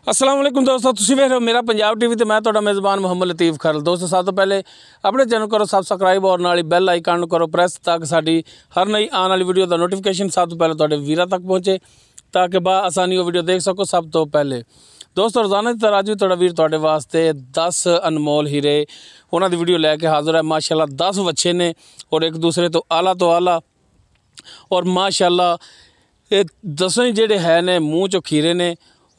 अस्सलाम वालेकुम दोस्तों, तुसीं वेख रहे हो मेरा पंजाब टीवी ते मैं तुहाडा मेज़बान मुहम्मद लतीफ़ खरल। दोस्तों सब तो पहले अपने चैनल करो सबसक्राइब और नाल बैल आइकन करो प्रेस ताकि साडी हर नई आने वाली वीडियो का नोटिफिकेशन सब तो पहले तुहाडे वीरां तक पहुँचे ताकि आसानी वो वीडियो देख सको सब तो पहले। दोस्तों रोज़ाना की तरह अज भी तुहाडा वीर तुहाडे वास्ते 10 अनमोल हीरे उन्हां दी वीडियो लैके हाज़र है। माशाअल्लाह 10 बच्चे ने और एक दूसरे तो आला और माशाअल्लाह ये 10 ही जेडे है ने मूँह चो खीरे ने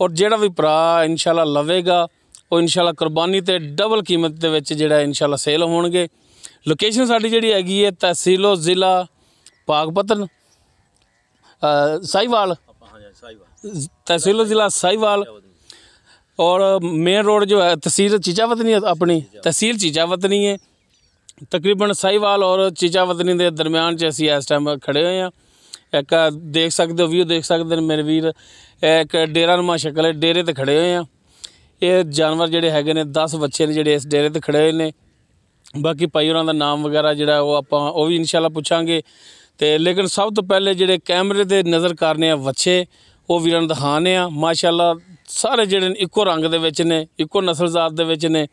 और जेड़ा भी भरा इंशाअल्लाह लवेगा वो इंशाअल्लाह कुर्बानी ते डबल कीमत दे विच जेड़ा इंशाअल्लाह सेल होणगे। लोकेशन साडी जेड़ी हैगी है तहसीलो ज़िला पाकपतन साहिवाल, तहसीलो ज़िला साहिवाल और मेन रोड जो है तहसील चीचावतनी अपनी तहसील चीचावतनी है। तकरीबन साहिवाल और चीचावतनी के दरम्यान च असीं इस टाइम खड़े हुए हैं। एक देख सकते हो व्यू देख सकते हैं मेरे वीर, एक डेरा नुमा शक्ल है, डेरे ते खड़े हुए हैं। ये जानवर जेडे हैगे ने 10 बच्चे ने जेडे इस डेरे ते खड़े हुए ने। बाकी भाई होरां दा नाम वगैरह जेड़ा वो आपां वो भी इंशाअल्लाह पुछांगे ते लेकिन सब तो पहले जेडे कैमरे ते नज़र करने आ बच्चे वो वीरां नूं दिखाने आ। माशाअल्लाह सारे जेडे इक्को रंग दे विच ने, इक्को नस्ल जात दे विच ने।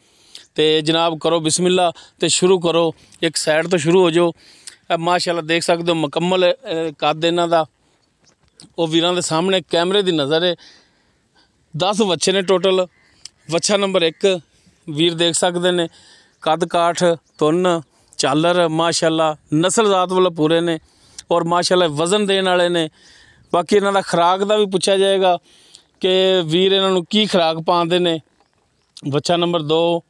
ते जनाब करो बिस्मिल्ला ते शुरू करो, एक साइड तो शुरू हो जाओ। माशाअल्लाह देख सकते हो मुकम्मल कद इन्हां दा वो वीरां दे सामने कैमरे दी नज़र है। 10 बच्चे ने टोटल। बच्चा नंबर 1 वीर देख सकते हैं, कद काठ तुन झालर माशाअल्लाह नस्ल जात वाले पूरे ने और माशाअल्लाह वज़न देने वाले ने। बाकी इन्हां दा खुराक का भी पूछा जाएगा कि वीर इन्हां नूं की खुराक पाते ने। बच्चा नंबर 2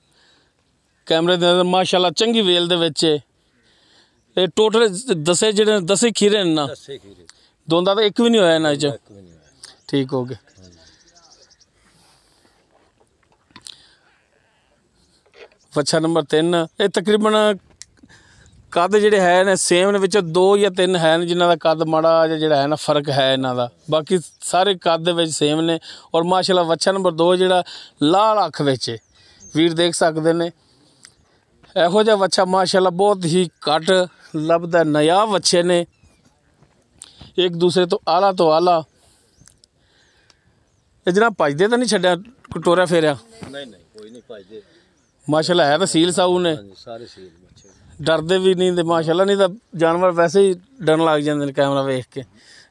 कैमरे दी नज़र माशाअल्लाह चंगी वेल दे विच ये टोटल 10 खीरे ने ना, दोंदा तो एक भी नहीं होया इन्हां च। ठीक हो गया। बच्चा नंबर 3 ये तकरीबन कद जेडे है ने सेम ने, विच 2 या 3 है जिन्हां दा कद माड़ा जेड़ा है ना फर्क है इन्हां दा, बाकी सारे कद दे विच सेम ने। और माशाअल्लाह बच्चा नंबर 2 जेड़ा लाल अख विच वीर देख सकते ने। इहो जिहा बच्चा माशाअल्लाह बहुत ही घट लभदा, नायाब बच्चे ने एक दूसरे तो आला ये जनाब भजदे तो नहीं छड्या टोरिया फेरिया? नहीं कोई नहीं भजदे माशाअल्लाह, है तो सील साऊ ने, सारे सील बच्चे डरदे भी नहीं ते माशाअल्लाह, नहीं तो जानवर वैसे ही डरन लग जाते हैं कैमरा वेख के।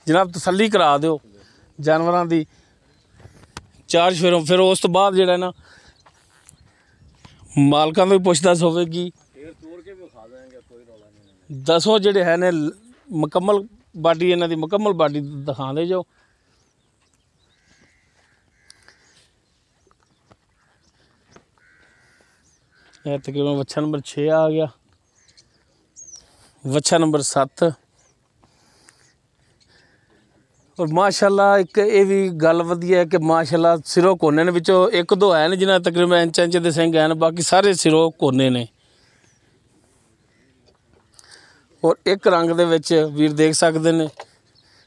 जनाब तसल्ली करा दिओ जानवरां दी चार्ज फिर उस तो बाद जेड़ा ना मालकां तो भी पुछताछ होवेगी। 10 जेडे है ने मुकम्मल बाडी इन्हां दी मुकम्मल बाडी दिखा दे जो। तकरीबन बच्चा नंबर 6 आ गया। बच्चा नंबर 7 और माशाअल्लाह एक ये भी गल वधिया है कि माशाअल्लाह सिरों कोने ने विचों 1-2 है जिन्हें तकरीबन इंच दे सिंह हैं, बाकी सारे सिरों कोने ने। और एक रंग दे विच वीर देख सकते हैं,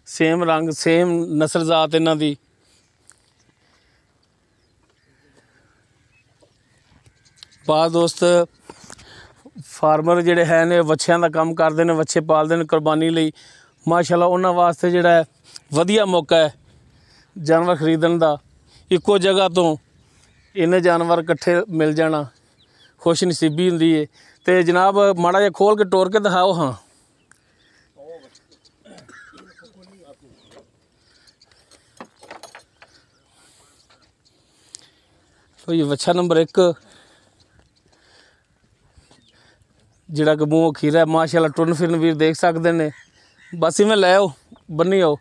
सेम रंग सेम नस्ल जात इन्हां दी। बाद दोस्त फार्मर जेडे है ने वच्छियां दा काम करते हैं, वच्छे पालते हैं कुर्बानी लई। माशाअल्लाह उन्हां वास्ते जेड़ा है वधिया मौका है जानवर खरीदण दा। इक्को जगह तो इन्ने जानवर इकट्ठे मिल जाना खुश नसीबी हुंदी है। तो जनाब माड़ा जिहा खोल के टोर के दिखाओ। हाँ तो ये बच्चा नंबर 1 जिहड़ा कि मूँह खीरा है माशाअल्लाह टुरन फिरन वीर देख सकते हैं। बस इवें लै आओ बन्नी आओ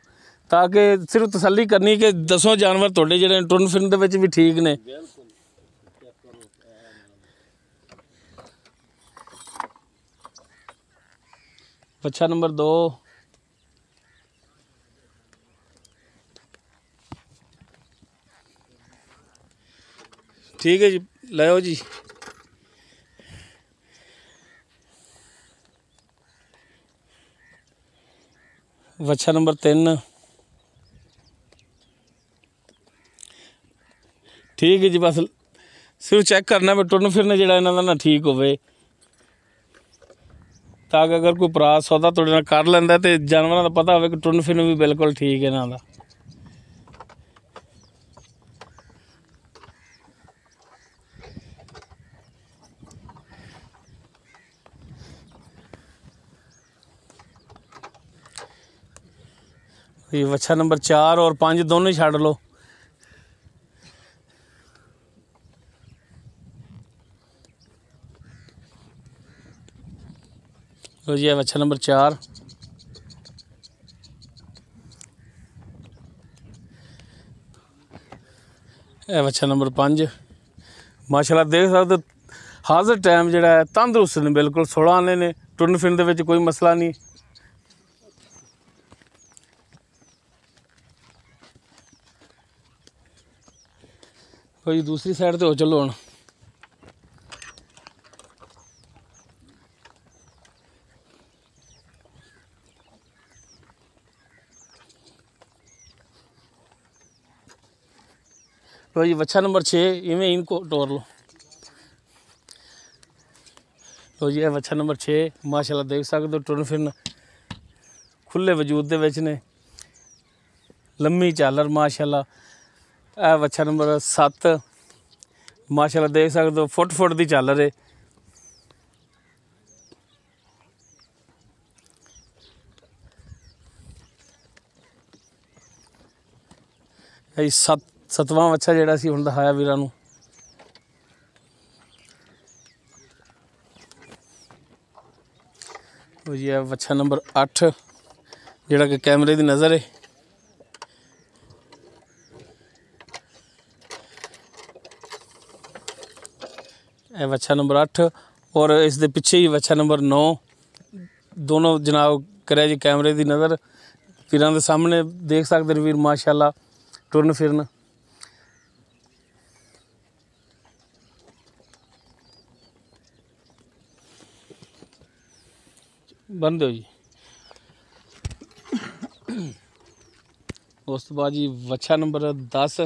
ताकि सिर्फ तसल्ली करनी कि 10 जानवर तुहाडे जिहड़े टुरन फिरन दे विच भी ठीक ने। बच्चा नंबर 2 ठीक है जी, लै आओ जी। बच्चा नंबर 3 ठीक है जी, बस सिर्फ चेक करना भी टुरन फिरन जेड़ा इन्हां दा ना ठीक होवे ताकि अगर कोई भरा सौदा तुहाडे नाल कर लैंदा तो जानवरां दा पता होवे कि टुरन फिरन भी बिल्कुल ठीक है इन्हां दा। ये वच्छा नंबर 4 और 5 दोनों ही छाड़ लो। लो जी वच्छा नंबर 4। वच्छा नंबर 5। माशाल्लाह देख सकते हाजिर टाइम जोड़ा है तंदुरुस्त ने बिल्कुल 16 आने ने टुरन फिरन दे विच कोई मसला नहीं। कोई दूसरी साइड तो हो चलो हुण। तो जी वच्छा नंबर 6 इवें इनको टोर लो। तो जी वच्छा नंबर 6 माशाल्लाह देख सकते हो टुरन फिरन खुले वजूद दे विच ने, लम्मी झालर माशाल्लाह। ए वच्छा नंबर 7 माशाल्लाह देख सकते हो फुट दी झालर है। सतवां वच्छा जिहड़ा सी हुण दिखाया वीरां नूं। जी है वच्छा नंबर 8 जिहड़ा कि कैमरे दी नज़र है। वच्छा नंबर 8 और इस दे पिछे ही वच्छा नंबर 9। दोनों जनाब करे जी कैमरे दी नज़र वीरां दे सामने देख सकते वीर माशाल्लाह टुरन फिरन। बन दो जी। उस तो बाद जी वच्छा नंबर 10।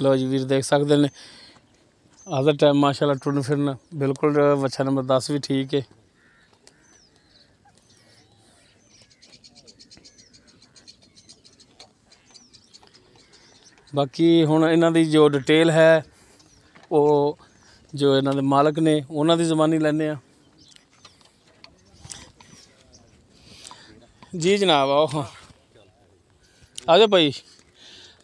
लो जी वीर देख सकते हैं आधा टाइम माशाल्लाह टुरन फिरन बिल्कुल। वच्छा नंबर 10 भी ठीक है। बाकी हुण इन्हां दी जो डिटेल है वो जो इन्हां दे मालक ने उन्हां दी ज़बानी लैने आ। जी जनाब आओ। हाँ आ जाओ भाई।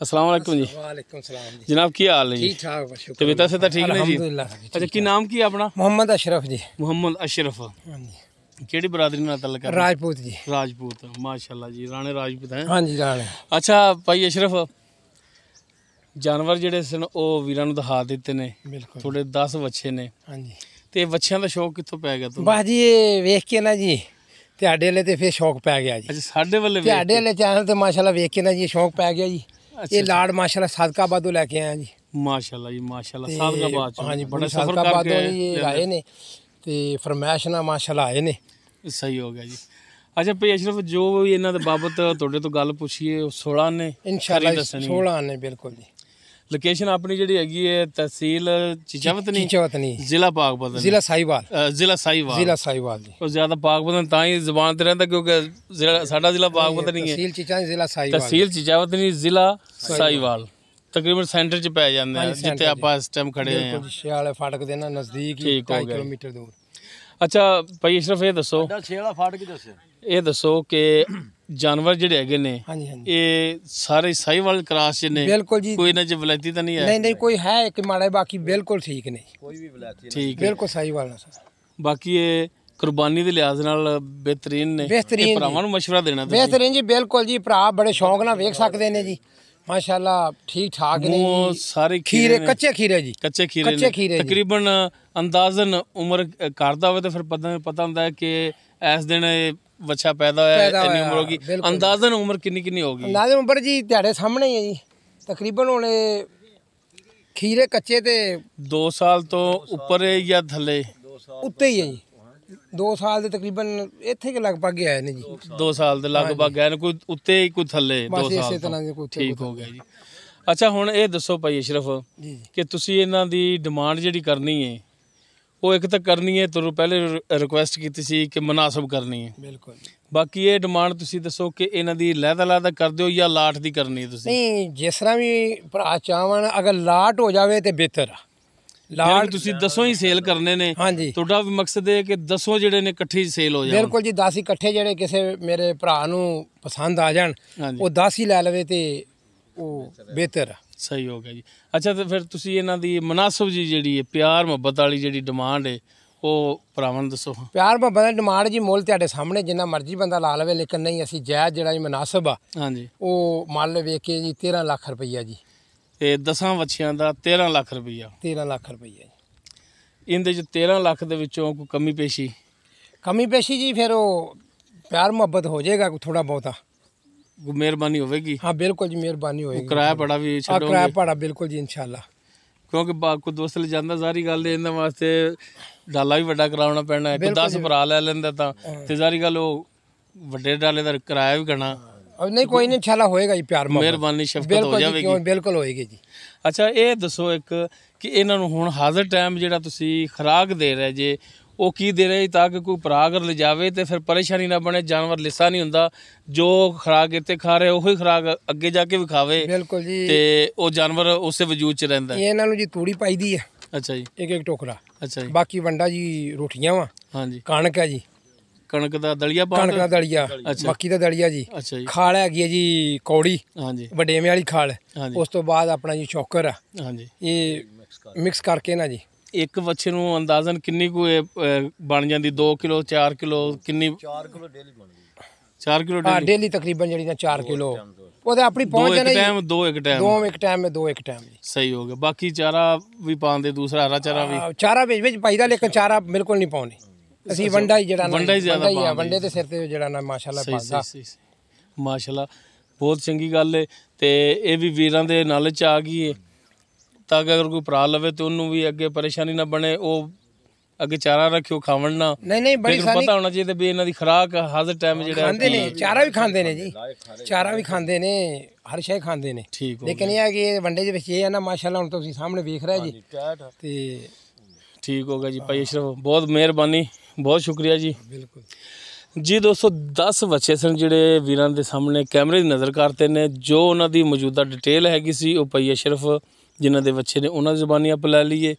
अस्सलाम वालेकुम जी। वालेकुम सलाम जी। जनाब की हाल है जी? ठीक ठाक बस शुक्र। तबीयत से ठीक ने जी? अल्हम्दुलिल्लाह। अच्छा की नाम की है अपना? मोहम्मद अशरफ जी। मोहम्मद अशरफ। हाँ जी। केड़ी बरादरी नाल तल्लक है? राजपूत जी। राजपूत माशाल्लाह जी राणे राजपूत हैं। हाँ जी राणे। अच्छा भाई अशरफ जानवर ਜਿਹੜੇ ਸਨ ਉਹ ਵੀਰਾਂ ਨੂੰ ਦਿਖਾ ਦਿੱਤੇ ਨੇ बिल्कुल। ਤੁਹਾਡੇ 10 ਵੱਛੇ ਨੇ हाँ जी। ਤੇ ਵੱਛਿਆਂ ਦਾ ਸ਼ੌਕ ਕਿੱਥੋਂ ਪੈ ਗਿਆ ਤੁਹਾਨੂੰ? ਬਸ ਜੀ ਇਹ ਵੇਖ ਕੇ ਨਾ ਜੀ ਤੁਹਾਡੇ ਵਾਲੇ ਤੇ ਫਿਰ ਸ਼ੌਕ ਪੈ ਗਿਆ ਜੀ। ਅੱਛਾ ਸਾਡੇ ਵੱਲੇ ਵੇਖ ਤੁਹਾਡੇ ਵਾਲੇ ਚੈਨਲ ਤੇ ਮਾਸ਼ਾਅੱਲਾ ਵੇਖ ਕੇ ਨਾ ਜੀ ਸ਼ੌਕ ਪੈ ਗਿਆ ਜੀ। ਅੱਛਾ ਇਹ ਲਾੜ ਮਾਸ਼ਾਅੱਲਾ ਸਦਕਾਬਾਦੋਂ ਲੈ ਕੇ ਆਇਆ ਜੀ। ਮਾਸ਼ਾਅੱਲਾ ਜੀ ਮਾਸ਼ਾਅੱਲਾ ਤੇ ਸਾਦਕਾਬਾਦ ਚ ਹਾਂ ਜੀ ਬੜੇ ਬੜੇ ਸਫ਼ਰ ਸਦਕਾਬਾਦੋਂ ਕਰਕੇ ਜੀ ਇਹ ਆਏ ਨੇ ਤੇ ਫਰਮਾਇਸ਼ ਨਾਲ ਮਾਸ਼ਾਅੱਲਾ ਆਏ ਨੇ। ਸਹੀ ਹੋ ਗਿਆ ਜੀ। ਅੱਛਾ ਭਾਈ ਅਸ਼ਰਫ ਜੋ ਵੀ ਇਹਨਾਂ ਦੇ ਬਾਬਤ ਤੁਹਾਡੇ ਤੋਂ ਗੱਲ ਪੁੱਛੀਏ ਉਹ 16 ਨੇ ਇਨਸ਼ਾਅੱਲਾ 16 ਨੇ ਬਿਲਕੁਲ ਜੀ। ਲੋਕੇਸ਼ਨ ਆਪਣੀ ਜਿਹੜੀ ਹੈਗੀ ਹੈ ਤਹਿਸੀਲ ਚੀਚਾਵਤਨੀ ਚੀਚਾਵਤਨੀ ਜ਼ਿਲ੍ਹਾ ਪਾਕਪਤਨ ਜ਼ਿਲ੍ਹਾ ਸਾਹੀਵਾਲ। ਜ਼ਿਲ੍ਹਾ ਸਾਹੀਵਾਲ। ਜ਼ਿਲ੍ਹਾ ਸਾਹੀਵਾਲ ਜੀ। ਉਹ ਜ਼ਿਆਦਾ ਪਾਕਪਤਨ ਤਾਂ ਹੀ ਜ਼ਬਾਨ ਤੇ ਰਹਿੰਦਾ ਕਿਉਂਕਿ ਸਾਡਾ ਜ਼ਿਲ੍ਹਾ ਪਾਕਪਤਨ ਨਹੀਂ ਹੈ। ਤਹਿਸੀਲ ਚੀਚਾ ਜ਼ਿਲ੍ਹਾ ਸਾਹੀਵਾਲ। ਤਹਿਸੀਲ ਚੀਚਾਵਤਨੀ ਜ਼ਿਲ੍ਹਾ ਸਾਹੀਵਾਲ ਤਕਰੀਬਨ ਸੈਂਟਰ ਚ ਪੈ ਜਾਂਦੇ ਆ ਜਿੱਥੇ ਆਪਾਂ ਇਸ ਟਾਈਮ ਖੜੇ ਆ। ਬਿਲਕੁਲ ਸ਼ਿਆਲੇ ਫਾਟਕ ਦੇ ਨਾਲ ਨਜ਼ਦੀਕ ਹੀ 2 ਕਿਲੋਮੀਟਰ ਦੂਰ। ਅੱਛਾ ਭਾਈ ਅਸ਼ਰਫ ਇਹ ਦੱਸੋ ਛੇਲਾ ਫਾਟਕ ਦੱਸਿਆ ਇਹ ਦੱਸੋ ਕਿ ਜਾਨਵਰ ਜਿਹੜੇ ਹੈਗੇ ਨੇ ਹਾਂਜੀ ਹਾਂਜੀ ਇਹ ਸਾਰੇ ਸਾਹੀਵਾਲ ਕਰਾਸ ਚ ਨੇ? ਬਿਲਕੁਲ ਜੀ। ਕੋਈ ਇਹਨਾਂ ਚ ਵਲੈਤੀ ਤਾਂ ਨਹੀਂ ਹੈ? ਨਹੀਂ ਨਹੀਂ ਕੋਈ ਹੈ ਇੱਕ ਮਾੜਾ ਬਾਕੀ ਬਿਲਕੁਲ ਠੀਕ ਨੇ। ਕੋਈ ਵੀ ਵਲੈਤੀ ਠੀਕ ਹੈ ਬਿਲਕੁਲ ਸਾਹੀਵਾਲ ਨਾਲ ਸਰ। ਬਾਕੀ ਇਹ ਕੁਰਬਾਨੀ ਦੇ ਲਿਹਾਜ਼ ਨਾਲ ਬਿਹਤਰੀਨ ਨੇ। ਬਿਹਤਰੀਨ ਇਹ ਭਰਾਵਾਂ ਨੂੰ ਮਸ਼ਵਰਾ ਦੇਣਾ ਤੁਸੀਂ। ਬਿਹਤਰੀਨ ਜੀ ਬਿਲਕੁਲ ਜੀ। ਭਰਾ ਬੜੇ ਸ਼ੌਂਕ ਨਾਲ ਵੇਖ ਸਕਦੇ ਨੇ ਜੀ ਮਾਸ਼ਾਅੱਲਾ ਠੀਕ ਠਾਕ ਨੇ ਮੂੰਹ ਜੀ। ਸਾਰੇ ਖੀਰੇ ਨੇ। ਕੱਚੇ ਖੀਰੇ ਜੀ। ਕੱਚੇ ਖੀਰੇ ਕੱਚੇ ਨੇ ਖੀਰੇ ਜੀ। ਤਕਰੀਬਨ ਅੰਦਾਜ਼ਨ ਉਮਰ ਕਰਦਾ ਹੋਵੇ ਤਾਂ ਫਿਰ ਪਤਾ ਹੁੰਦਾ ਹੈ ਕਿ ਇਸ ਦਿਨ ਇਹ ਬੱਚਾ ਪੈਦਾ ਹੋਇਆ ਇੰਨੀ ਉਮਰ ਹੋਗੀ। ਬਿਲਕੁਲ। ਅੰਦਾਜ਼ਨ ਉਮਰ ਕਿੰਨੀ ਹੋਗੀ? ਅੰਦਾਜ਼ੇ ਉਮਰ ਜੀ ਤੁਹਾਡੇ ਸਾਹਮਣੇ ਹੀ ਹੈ ਜੀ। ਤਕਰੀਬਨ ਹੁਣ ਖੀਰੇ ਕੱਚੇ ਤੇ 2 ਸਾਲ ਤੋਂ ਉੱਪਰ ਹੈ ਜਾਂ ਥੱਲੇ? ਉੱਤੇ ਹੀ ਹੈ ਜੀ। 2 ਸਾਲ ਦੇ ਤਕਰੀਬਨ ਇੱਥੇ ਕੇ ਲਗਭਗ ਆਏ ਨੇ ਜੀ। 2 ਸਾਲ ਦੇ ਲਗਭਗ ਗਏ ਨੇ ਕੋਈ ਉੱਤੇ ਹੀ ਕੋਈ ਥੱਲੇ 2 ਬਸ ਸਾਲ ਇਸੇ ਤੋਂ। ਤਰ੍ਹਾਂ ਦੇ ਕੋਈ ਠੀਕ ਹੋ ਗਿਆ ਜੀ। ਅੱਛਾ ਹੁਣ ਇਹ ਦੱਸੋ ਭਾਈ ਅਸ਼ਰਫ ਜੀ ਕਿ ਤੁਸੀਂ ਇਹਨਾਂ ਦੀ ਡਿਮਾਂਡ ਜਿਹੜੀ ਕਰਨੀ ਹੈ ਉਹ ਇੱਕ ਤਾਂ ਕਰਨੀ ਹੈ, ਤੁਹਾਨੂੰ ਪਹਿਲੇ ਰਿਕੁਐਸਟ ਕੀਤੀ ਸੀ ਕਿ ਮੁਨਾਸਬ ਕਰਨੀ ਹੈ। ਬਿਲਕੁਲ ਬਾਕੀ ਇਹ ਡਿਮਾਂਡ ਤੁਸੀਂ ਦੱਸੋ ਕਿ ਇਹਨਾਂ ਦੀ ਲਹਿਦਾ ਕਰ ਦਿਓ ਜਾਂ ਲਾਟ ਦੀ ਕਰਨੀ ਹੈ ਤੁਸੀਂ? ਨਹੀਂ, ਜਿਸ ਤਰ੍ਹਾਂ ਵੀ ਭਰਾ ਚਾਹਣ, ਅਗਰ ਲਾਟ ਹੋ ਜਾਵੇ ਤੇ ਬਿਹਤਰ ਆ। ਲਾਟ ਤੁਸੀਂ 10 ਹੀ ਸੇਲ ਕਰਨੇ ਨੇ? ਹਾਂਜੀ, ਤੁਹਾਡਾ ਵੀ ਮਕਸਦ ਹੈ ਕਿ 10 ਜਿਹੜੇ ਨੇ ਇਕੱਠੇ ਹੀ ਸੇਲ ਹੋ ਜਾਣ? ਬਿਲਕੁਲ ਜੀ, 10 ਇਕੱਠੇ ਜਿਹੜੇ ਕਿਸੇ ਮੇਰੇ ਭਰਾ ਨੂੰ ਪਸੰਦ ਆ ਜਾਣ, ਹਾਂਜੀ, ਉਹ 10 ਹੀ ਲੈ ਲਵੇ ਤੇ ਉਹ ਬਿਹਤਰ ਆ। ਸਹੀ ਹੋ ਗਿਆ ਜੀ। ਅੱਛਾ, ਤੇ ਫਿਰ ਤੁਸੀਂ ਇਹਨਾਂ ਦੀ ਮੁਨਾਸਬ ਜੀ ਜਿਹੜੀ ਹੈ ਪਿਆਰ ਮੁਹੱਬਤ ਵਾਲੀ ਜਿਹੜੀ ਡਿਮਾਂਡ ਹੈ ਉਹ ਭਰਾਵਾਂ ਨੂੰ ਦੱਸੋ। ਪਿਆਰ ਮੁਹੱਬਤ ਦੀ ਡਿਮਾਂਡ ਜੀ ਮੁੱਲ ਤੁਹਾਡੇ ਸਾਹਮਣੇ, ਜਿੰਨਾ ਮਰਜ਼ੀ ਬੰਦਾ ਲਾ ਲਵੇ, ਲੇਕਿਨ ਨਹੀਂ, ਅਸੀਂ ਜਾਇਜ਼ ਜਿਹੜਾ ਜੀ ਮੁਨਾਸਬ ਆ ਹਾਂਜੀ, ਉਹ ਮੁੱਲ ਵੇਖ ਕੇ ਜੀ 13 ਲੱਖ ਰੁਪਈਆ ਜੀ। ਤੇ 10 ਵੱਛਿਆਂ ਦਾ 13 ਲੱਖ ਰੁਪਈਆ? 13 ਲੱਖ ਰੁਪਈਆ ਜੀ। ਇਹਦੇ 'ਚ 13 ਲੱਖ ਦੇ ਵਿੱਚੋਂ ਕੋਈ ਕਮੀ ਪੇਸ਼ੀ? ਕਮੀ ਪੇਸ਼ੀ ਜੀ ਫਿਰ ਉਹ ਪਿਆਰ ਮੁਹੱਬਤ ਹੋ ਜਾਏਗਾ ਥੋੜਾ ਬਹੁਤਾ। ਮਿਹਰਬਾਨੀ ਹੋਵੇਗੀ? ਹਾਂ ਬਿਲਕੁਲ ਜੀ, ਮਿਹਰਬਾਨੀ ਹੋਏਗੀ। ਕਿਰਾਇਆ ਭਾੜਾ ਵੀ ਆ ਛੱਡੋਗੇ? ਕਿਰਾਇਆ ਭਾੜਾ ਬਿਲਕੁਲ ਜੀ, ਇਨਸ਼ਾਅੱਲਾ। ਕਿਉਂਕਿ ਕੋਈ ਦੋਸਤ ਲੈ ਜਾਂਦਾ, ਸਾਰੀ ਗੱਲ ਇਹਨਾਂ ਵਾਸਤੇ ਡਾਲਾ ਵੀ ਵੱਡਾ ਕਰਾਉਣਾ ਪੈਣਾ ਹੈ। 10 ਭਰਾ ਲੈ ਲੈਂਦਾ ਤਾਂ ਤੇ ਸਾਰੀ ਗੱਲ ਉਹ ਵੱਡੇ ਡਾਲੇ ਦਾ ਕਿਰਾਇਆ ਵੀ ਕਰਨਾ। ਨਹੀਂ, ਕੋਈ ਨਹੀਂ, ਇਨਸ਼ਾਅੱਲਾ ਹੋਏਗਾ ਜੀ ਪਿਆਰ ਮੁਹੱਬਤ। ਮਿਹਰਬਾਨੀ ਸ਼ਫਕਤ ਹੋ ਜਾਵੇਗੀ? ਬਿਲਕੁਲ ਹੋਏਗੀ ਜੀ। ਅੱਛਾ, ਇਹ ਦੱਸੋ ਇੱਕ ਕਿ ਇਹਨਾਂ ਨੂੰ ਹੁਣ ਹਾਜ਼ਰ ਟਾਈਮ ਜਿਹੜਾ ਤੁਸੀਂ ਖੁਰਾਕ ਦੇ ਰਹੇ ਜੇ, ਉਹ ਕੀ ਦੇ ਰਹੇ ਤਾਂ ਕਿ ਕੋਈ ਭਰਾ ਅਗਰ ਲਿਜਾਵੇ ਤੇ ਫਿਰ ਪਰੇਸ਼ਾਨੀ ਨਾ ਬਣੇ, ਜਾਨਵਰ ਲਿੱਸਾ ਨਹੀਂ ਹੁੰਦਾ, ਜੋ ਖੁਰਾਕ ਇੱਥੇ ਖਾ ਰਹੇ ਉਹੀ ਖੁਰਾਕ ਅੱਗੇ ਜਾ ਕੇ ਵੀ ਖਾਵੇ? ਬਿਲਕੁਲ ਜੀ, ਤੇ ਉਹ ਜਾਨਵਰ ਉਸੇ ਵਜੂਦ 'ਚ ਰਹਿੰਦਾ? ਇਹਨਾਂ ਨੂੰ ਜੀ ਤੂੜੀ ਪਾਈਦੀ ਹੈ। ਅੱਛਾ ਜੀ, ਇੱਕ ਟੋਕਰਾ। ਅੱਛਾ ਜੀ। ਬਾਕੀ ਵੰਡਾ ਜੀ ਰੋਟੀਆਂ ਵਾ। ਹਾਂਜੀ, ਕਣਕ ਹੈ ਜੀ, ਕਣਕ ਦਾ ਦਲੀਆ ਕਣਕ ਦਾ ਦਲੀਆ, ਮੱਕੀ ਦਾ ਦਲੀਆ ਜੀ। ਅੱਛਾ ਜੀ। ਖਾਲ ਹੈਗੀ ਹੈ ਜੀ ਕੌੜੀ, ਹਾਂਜੀ, ਵਡੇਵੇਂ ਵਾਲੀ ਖਾਲ। ਹਾਂਜੀ, ਉਸ ਤੋਂ ਬਾਅਦ ਆਪਣਾ ਜੀ ਚੋਕਰ ਆ। ਹਾਂਜੀ। ਇਹ ਮਿਕਸ ਕਰਕੇ ਨਾ ਜੀ ਇੱਕ ਵੱਛੇ ਨੂੰ ਅੰਦਾਜ਼ਨ ਕਿੰਨੀ ਕੁ ਬਣ ਜਾਂਦੀ? 2 ਕਿਲੋ 4 ਕਿਲੋ ਕਿੰਨੀ? 4 ਕਿਲੋ ਡੇਲੀ ਬਣਦੀ। 4 ਕਿਲੋ ਹਾਂ, ਡੇਲੀ ਤਕਰੀਬਨ ਜਿਹੜੀ ਨਾ 4 ਕਿਲੋ ਉਹਦੇ ਆਪਣੀ ਪਹੁੰਚ ਜਾਣਾ ਜੀ। ਦੋ ਇੱਕ ਟਾਈਮ ਦੋ ਇੱਕ ਟਾਈਮ ਜੀ। ਸਹੀ ਹੋ ਗਿਆ। ਬਾਕੀ ਚਾਰਾ ਵੀ ਪਾਉਂਦੇ, ਦੂਸਰਾ ਹਰਾ ਚਾਰਾ ਵੀ? ਚਾਰਾ ਵਿੱਚ ਪਾਈਦਾ, ਲੇਕਿਨ ਚਾਰਾ ਬਿਲਕੁਲ ਨਹੀਂ ਪਾਉਣੇ ਅਸੀਂ। ਵੰਡਾ ਹੀ ਜਿਹੜਾ ਨਾ, ਵੰਡਾ ਹੀ ਜ਼ਿਆਦਾ ਪਾਉਂਦੇ। ਵੰਡੇ ਦੇ ਸਿਰ ਤੇ ਜਿਹੜਾ ਨਾ ਮਾਸ਼ਾਅੱਲਾ ਪਾਉਂਦਾ। ਮਾਸ਼ਾਅੱਲਾ, ਬਹੁਤ ਚੰਗੀ ਗੱਲ ਹੈ। ਤੇ ਇਹ ਵੀ ਵੀਰਾਂ ਦੇ ਨਾਲ ਚ ਆ ਗਈ ਹੈ ਤਾਂ ਕਿ ਅਗਰ ਕੋਈ ਭਰਾ ਲਵੇ ਤੇ ਉਹਨੂੰ ਵੀ ਅੱਗੇ ਪਰੇਸ਼ਾਨੀ ਨਾ ਬਣੇ, ਉਹ ਅੱਗੇ ਚਾਰਾ ਰੱਖਿਓ ਖਾਵਣ ਨਾ। ਨਹੀਂ, ਬੜੀ ਸਾਰੀ ਪਤਾ ਹੋਣਾ ਚਾਹੀਦਾ ਵੀ ਇਹਨਾਂ ਦੀ ਖੁਰਾਕ ਹਾਜ਼ਰ ਟਾਈਮ ਜਿਹੜਾ ਖਾਂਦੇ ਨੇ, ਚਾਰਾ ਵੀ ਖਾਂਦੇ ਨੇ ਜੀ, ਚਾਰਾ ਵੀ ਖਾਂਦੇ ਨੇ, ਹਰ ਸ਼ੈ ਖਾਂਦੇ ਨੇ। ਠੀਕ ਹੋ ਲੇਕਿਨ ਇਹ ਹੈ ਕਿ ਵੰਡੇ ਦੇ ਵਿੱਚ ਇਹ ਹੈ ਨਾ ਮਾਸ਼ਾਅੱਲਾ, ਹੁਣ ਤੁਸੀਂ ਸਾਹਮਣੇ ਵੇਖ ਰਹੇ ਜੀ। ਤੇ ਠੀਕ ਹੋ ਗਿਆ ਜੀ ਭਾਈ ਅਸ਼ਰਫ, ਬਹੁਤ ਮਿਹਰਬਾਨੀ, ਬਹੁਤ ਸ਼ੁਕਰੀਆ ਜੀ। ਬਿਲਕੁਲ ਜੀ ਦੋਸਤੋ, 10 ਬੱਚੇ ਸਨ ਜਿਹੜੇ ਵੀਰਾਂ ਦੇ ਸਾਹਮਣੇ ਕੈਮਰੇ ਦੀ ਨਜ਼ਰ ਕਰਤੇ ਨੇ। ਜੋ ਉਹਨਾਂ ਦੀ ਮੌਜੂਦਾ ਡਿਟੇਲ ਹੈਗੀ ਸੀ ਉਹ ਭਾਈ ਅਸ਼ਰਫ ਜਿਨ੍ਹਾਂ ਦੇ ਬੱਚੇ ਨੇ ਉਹਨਾਂ ਦੀ ਜ਼ੁਬਾਨੀ ਆਪ ਲੈ ਲਈਏ।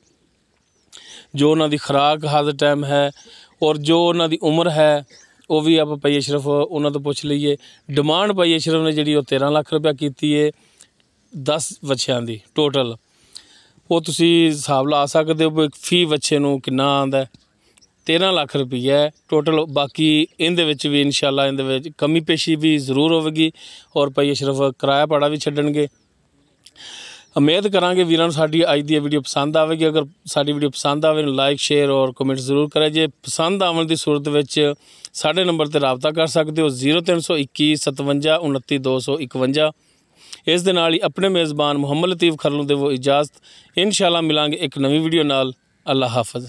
ਜੋ ਉਹਨਾਂ ਦੀ ਖੁਰਾਕ ਹਾਜ਼ਰ ਟਾਈਮ ਹੈ ਔਰ ਜੋ ਉਹਨਾਂ ਦੀ ਉਮਰ ਹੈ ਉਹ ਵੀ ਆਪਾਂ ਭਾਈ ਅਸ਼ਰਫ ਉਹਨਾਂ ਤੋਂ ਪੁੱਛ ਲਈਏ। ਡਿਮਾਂਡ ਭਾਈ ਅਸ਼ਰਫ ਨੇ ਜਿਹੜੀ ਉਹ 13 ਲੱਖ ਰੁਪਇਆ ਕੀਤੀ ਹੈ 10 ਬੱਚਿਆਂ ਦੀ ਟੋਟਲ। ਉਹ ਤੁਸੀਂ ਹਿਸਾਬ ਲਾ ਸਕਦੇ ਹੋ ਫੀ ਬੱਚੇ ਨੂੰ ਕਿੰਨਾ ਆਉਂਦਾ। 13 ਲੱਖ ਰੁਪਈਆ ਟੋਟਲ। ਬਾਕੀ ਇਹਦੇ ਵਿੱਚ ਵੀ ਇਨਸ਼ਾਅੱਲਾ ਇਹਦੇ ਵਿੱਚ ਕਮੀ ਪੇਸ਼ੀ ਵੀ ਜ਼ਰੂਰ ਹੋਵੇਗੀ ਔਰ ਭਾਈ ਅਸ਼ਰਫ ਕਿਰਾਇਆ ਭਾੜਾ ਵੀ ਛੱਡਣਗੇ। ਉਮੀਦ ਕਰਾਂਗੇ ਵੀਰਾਂ ਨੂੰ ਸਾਡੀ ਅੱਜ ਦੀ ਵੀਡੀਓ ਪਸੰਦ ਆਵੇਗੀ। ਅਗਰ ਸਾਡੀ ਵੀਡੀਓ ਪਸੰਦ ਆਵੇ ਤਾਂ ਲਾਈਕ ਸ਼ੇਅਰ ਔਰ ਕਮੈਂਟ ਜ਼ਰੂਰ ਕਰਿਆ ਜੇ। ਪਸੰਦ ਆਉਣ ਦੀ ਸੂਰਤ ਵਿੱਚ ਸਾਡੇ ਨੰਬਰ ਤੇ ਰਾਬਤਾ ਕਰ ਸਕਦੇ ਹੋ 0321 57 29 251। ਇਸ ਦੇ ਨਾਲ ਹੀ ਆਪਣੇ ਮੇਜ਼ਬਾਨ ਮੁਹੰਮਦ ਲਤੀਫ ਖਰਲੂ ਦੇ ਉਹ ਇਜਾਜ਼ਤ। ਇਨਸ਼ਾਅੱਲਾ ਮਿਲਾਂਗੇ ਇੱਕ ਨਵੀਂ ਵੀਡੀਓ ਨਾਲ। ਅੱਲਾ ਹਾਫਿਜ਼।